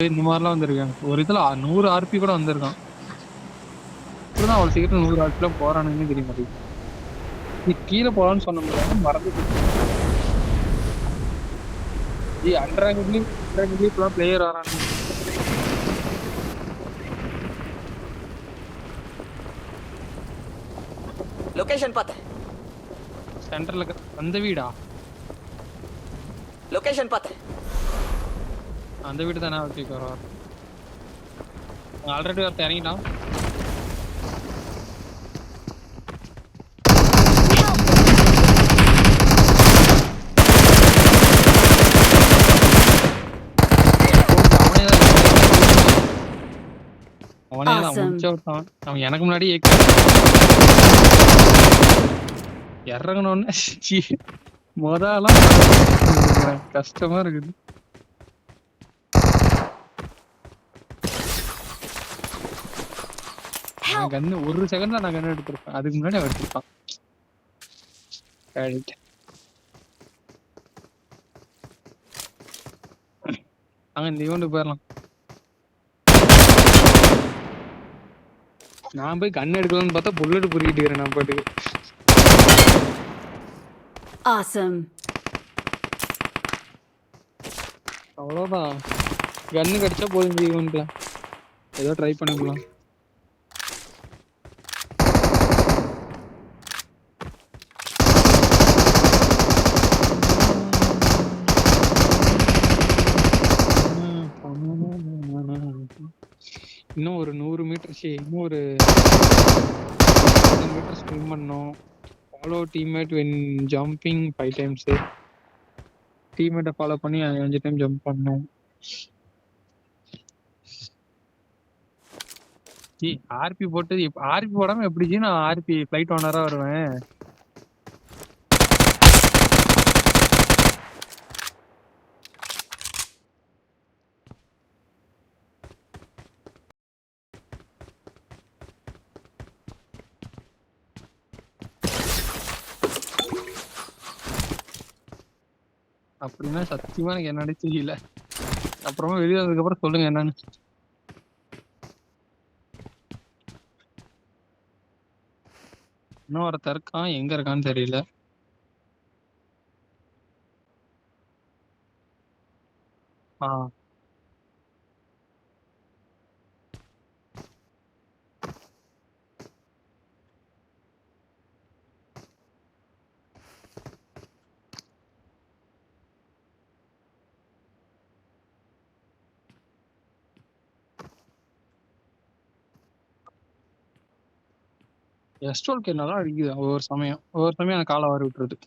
இந்த மாதிரிலாம் வந்திருக்காங்க. ஒரு இதுல 100 ஆர்பி கூட வந்திருக்கான். இப்படிதான் அவ்வளவு சீக்கிரம் 100 ஆர்பில போறானுங்கன்னு தெரிய மாட்டேங்குது. நீ கீழே போலான்னு சொன்னோம்ல மறந்து அன்றாங்கட்லயும் இப்பெல்லாம் பிளேயர் வரானுங்க. லொகேஷன் பார்த்தேன். சென்டர்ல அந்த வீடா? லொகேஷன் பார்த்தேன். அந்த வீடு தானே ஓகே வர ஆல்ரெடி ஒருத்தர் இறங்கிட்டான். அவனே தான் முடிச்ச விட்டான். அவன் எனக்கு முன்னாடி இறங்கணும்னு முதலாம் கஷ்டமா இருக்குது. கண்ணு ஒரு செகண்ட்ல நான் கண்ணு எடுத்திருப்பேன். அதுக்கு முன்னாடி அவன் எடுத்திருப்பான். அங்க இந்த ஈவெண்ட் போயிடலாம். நான் போய் கண்ணு எடுக்கலாம்னு பார்த்தா புல்லட் புரிக்கிட்டு இருக்கிறேன் நான் பாட்டுக்கு. அவ்வளவுதான். கண்ணு கிடைச்சா போதும் ஈவெண்ட்ல ஏதோ ட்ரை பண்ணிக்கலாம். இன்னும் ஒரு 100 மீட்டர் இன்னும் ஒரு 100 மீட்டர் ஸ்பின் பண்ணோம். Follow teammate when jumping 5 times. டீம்மேட்டை ஃபாலோ பண்ணி 5 டைம் ஜம்ப் பண்ணோம். ஆர்பி போட்டு ஆர்பி போடாம எப்படி நான் ஆர்பி ஃபிளைட் ஓனரா வருவேன். அப்படின்னா சத்தியமா எனக்கு என்னன்னு தெரியல. அப்புறமா வெளியே வந்ததுக்கு அப்புறம் சொல்லுங்க என்னன்னு. இன்னும் ஒருத்தர் இருக்கான், எங்க இருக்கான்னு தெரியல. எஸ்டோல்கே நல்லா அடிக்குது ஒவ்வொரு சமயம் எனக்கு காலை வாரி விட்டுருது.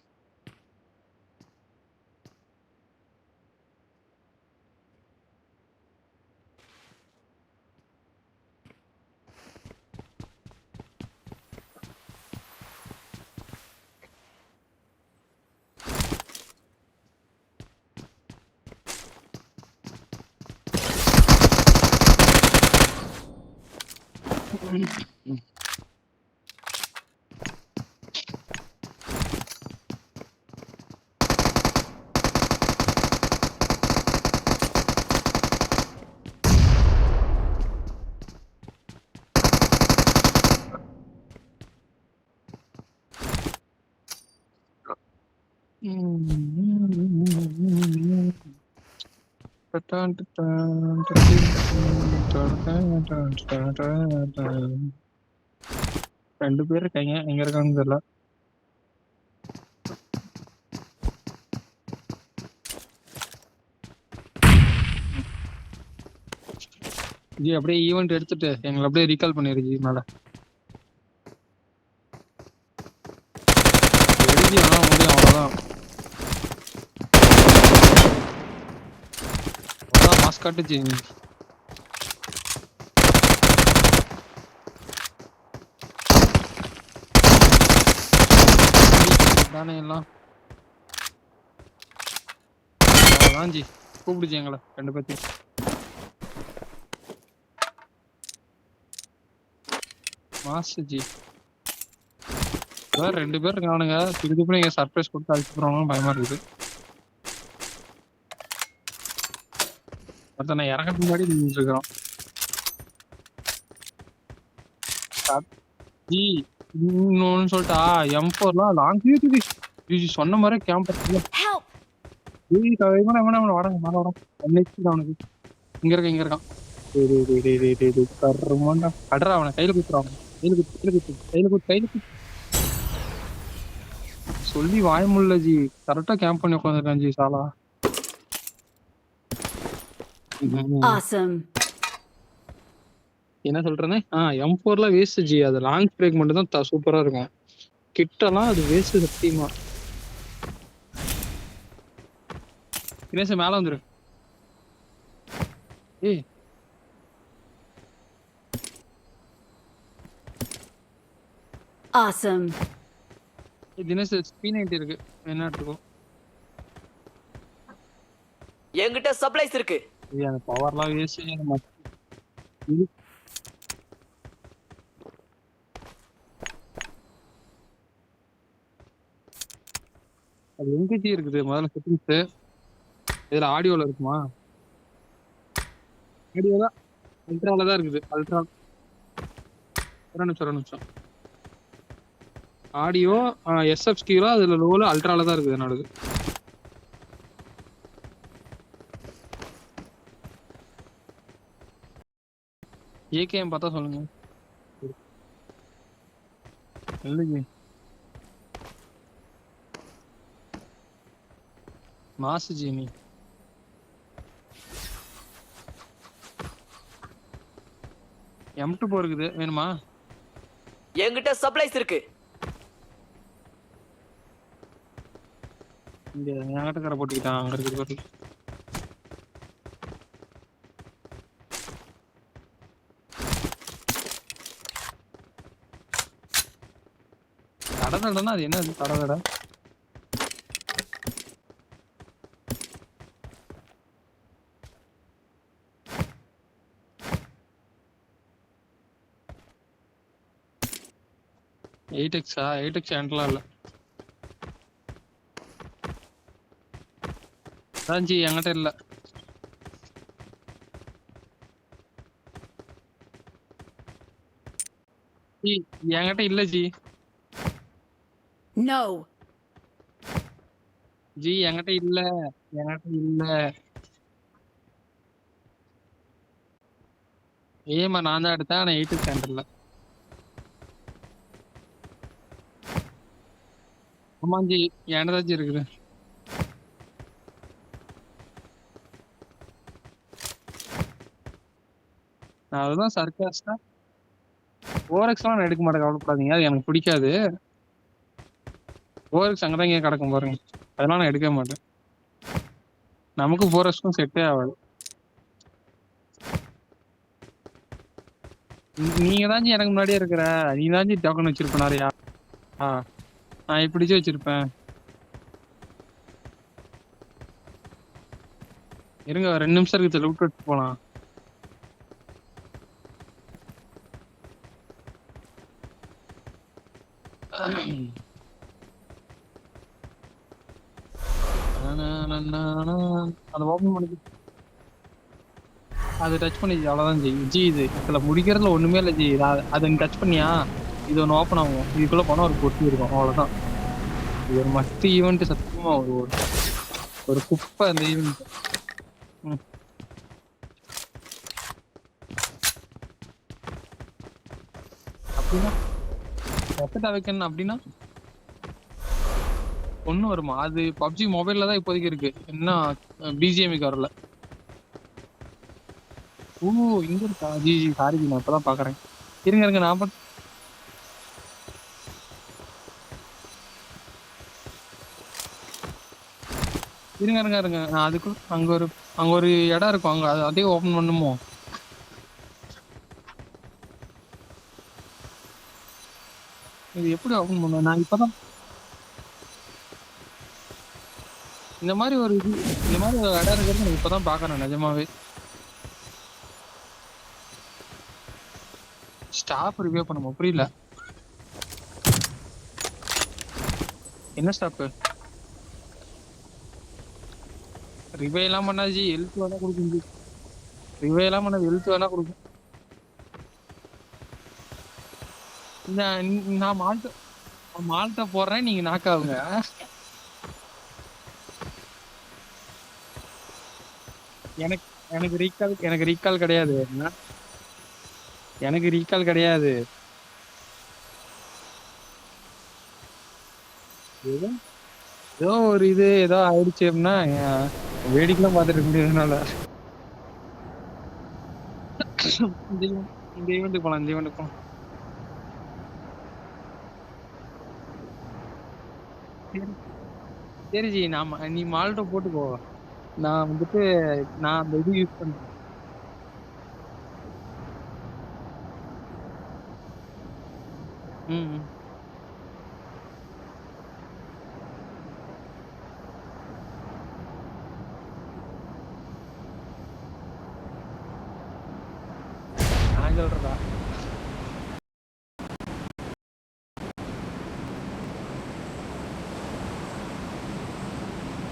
ரெண்டு பேர் இருக்காங்க, எங்க இருக்கான்னு தெரியல. ஜி அப்படியே ஈவெண்ட் எடுத்துட்டு எங்களை அப்படியே ரீகால் பண்ணிருச்சு மேல. முடியும் அவ்வளவுதான். மாஸ்க் காட்டுச்சு. தானே எல்லாம் அவ்வளவுதான் ஜி. கூப்பிடுச்சு எங்களை ரெண்டு பேர்த்தையும். மாசு ஜி. ரெண்டு பேர் இருக்கானுங்க. திருப்பி நீங்க சர்ப்ரைஸ் கொடுத்து அழிச்சு போறாங்க, பயமா இருக்குது. ஒருத்தன் நான் இறங்கறதுக்கு முன்னாடி நின்றுட்டு இருக்கிறான். ஜி இன்னொன்னு சொல்லிட்டா M4லாம் லாங் ஜி சொன்ன மாதிரி கேம்பர் Help! வடங்க மேல வடம் அவனுக்கு இங்க இருக்கான். கருமாண்டா கடறா அவனை கையில குத்துறான். கையில குத்து சொல்லி வாய முடியல ஜி. கரெக்டா கேம்ப் பண்ணி உட்காந்துருக்கான் ஜி சாலா. Awesome. என்ன சொல்றேன்னு M4லாம் வேஸ்ட் ஜி. அது லாங் பிரேக் மட்டும் தான் சூப்பரா இருக்கும். கிட்டலாம் அது வேஸ்ட் சத்தியமா. தினேஷ் மேல வந்துரு. ஏய் Awesome. தினேஷ் P90 இருக்கு என்ன எடுத்துக்கோ. என்கிட்ட சப்ளைஸ் இருக்கு. அந்த பவர்லாம் வேஸ்ட். அது எங்கேஜி இருக்குது முதல்ல செட்டிங்ஸ். இதுல ஆடியோல இருக்குமா? ஆடியோ தான் அல்ட்ரால தான் இருக்குது. அல்ட்ரா ஒரு நிமிஷம் ஆடியோ SF ஸ்கீலோ அதுல லோல அல்ட்ரால தான் இருக்குது என்னோடது. ஏகேஎம் பார்த்தா சொல்லுங்க. இல்லைங்க மாசு ஜீனி M2 இருக்குது வேணுமா? என்கிட்ட சப்ளைஸ் இருக்கு. இங்க என்கிட்ட கரை போட்டுக்கிட்டான் அங்க இருக்குது பாரு. கடதடனா அது என்ன? கடதட எயிட் எக்ஸ் ஹேண்ட்லாம் இல்லை. அதான் ஜி என்கிட்ட இல்லை. ஜி என்கிட்ட இல்லை ஜி. No. ஜி என்கிட்ட இல்லை. ஏமா நான் தான் எடுத்தேன். ஆனால் 8 ஹேண்டில். ஆமாஞ்சி என்கிட்ட இருக்குது. நான் அதுதான் சர்க்காஸ்டா ஓரக்ஸ்லாம் நான் எடுக்க மாட்டேன், கவலைப்படாதீங்க. அது எனக்கு பிடிக்காது. ஓரக்ஸ் அங்கதான் இங்கே கிடக்கும் பாருங்க. அதெல்லாம் நான் எடுக்க மாட்டேன். நமக்கு ஃபோரக்ஸ்க்கும் செட்டே ஆகாது. நீங்க தான் எனக்கு முன்னாடியே இருக்கிற. நீ தான் டோக்கன் வச்சிருப்ப நிறையா. நான் இப்படிச்சு வச்சிருப்பேன். இருங்க 2 நிமிஷம் இருக்குது. லூட் எடுத்து போலாம். அதை ஓப்பன் பண்ணி அது டச் பண்ணி அவ்வளோதான் ஜி. ஜி இது இதில் முடிக்கிறதுல ஒன்றுமே இல்லை ஜி. அதை நீ டச் பண்ணியா இது ஒன்று ஓப்பன் ஆகும். இதுக்குள்ளே போனால் ஒரு பொட்டி இருக்கும் அவ்வளோதான். இது ஒரு மஸ்ட் ஈவெண்ட். சத்தியமாக ஒரு குப்பை அந்த ஈவெண்ட். அப்படின்னா ரெப்பட்டா வைக்கணும் அப்படின்னா ஒண்ணு வருமா? அது பப்ஜி மொபைல்ல தான் இப்போதைக்கு இருக்கு. என்ன பிஜிஎம்க்கு வரல. ஓ இங்க இருக்கா? ஜி சாரி ஜி நான் இப்பதான் பாக்குறேன். இருங்க நான் இருங்க நான் அதுக்கு அங்க ஒரு இடம் இருக்கும். அங்க அதே ஓபன் பண்ணுமோ? இது எப்படி ஓபன் பண்ண? நான் இப்பதான் இந்த மாதிரி ஒரு இடம் இருக்கிறது நான் இப்பதான் பாக்குறேன் நிஜமாவே. ஸ்டாப் ரிவ்யூ பண்ணுமா? புரியல. என்ன ஸ்டாப்? ரிவ்யூ எல்லாம் பண்ணாச்சு. ஹெல்த் வேணா கொடுக்குது. ரிவே எல்லாம் பண்ண ஹெல்த் வேணா கொடுக்கும். நான் மால்ட்ட போடுறேன், நீங்க நாக் ஆகுங்க. எனக்கு எனக்கு ரீகால் கிடையாது. எனக்கு ரீகால் கிடையாது. ஏதோ ஏதோ ஒரு ஏதோ ஆயிடுச்சு அப்படின்னா வேடிக்கைலாம் பார்த்துட்டு இருக்க முடியாதுனால இந்த ஈவெண்ட்டுக்கு போலாம், இந்த ஈவெண்ட்டுக்கு போலாம். சரி சரி ஜி, நீ மால்ட்டோ போட்டுக்கோ. நான் வந்துட்டு நான் அந்த யூஸ் பண்றேன். ம். நான் சொல்றதா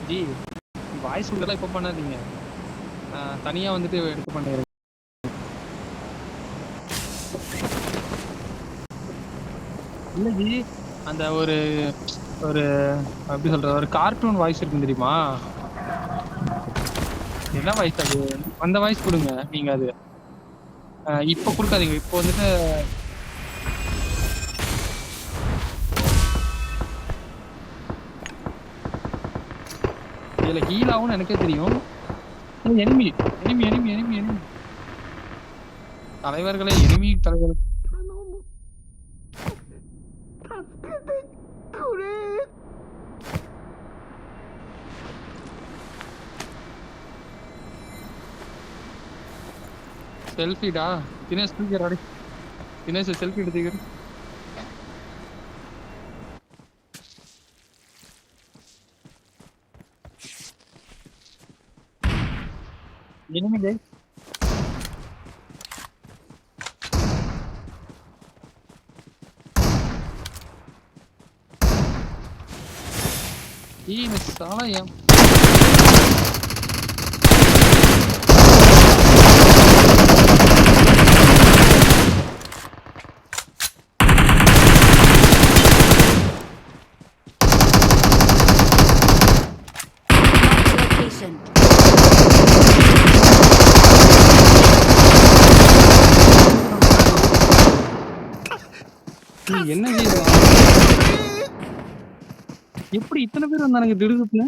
ஜி, வாய்ஸ் இதெல்லாம் இப்ப பண்ணாதீங்க. தனியா வந்துட்டு எடுத்து பண்ணிடுறேன். இல்ல ஜி, அந்த ஒரு ஒரு எப்படி சொல்றது, ஒரு கார்ட்டூன் வாய்ஸ் இருக்கு தெரியுமா? என்ன வாய்ஸ் அது? அந்த வாய்ஸ் கொடுங்க நீங்க. அது இப்ப கொடுக்காதீங்க. இப்போ வந்துட்டு இதுல ஹீல் ஆகும்னு எனக்கே தெரியும். Enemy enemy enemy enemy enemy தலைவர்களே, எனிமி தலைவர். செல்ஃபிடா தினேஷ் தூக்கிறாடி. தினேஷ் செல்ஃபி எடுத்துக்கிற. எனிமி டே. இந்த சாலா ஏன் Location. என்ன எப்படி இத்தனை பேர் வந்தானுங்க திடுதுப்புல?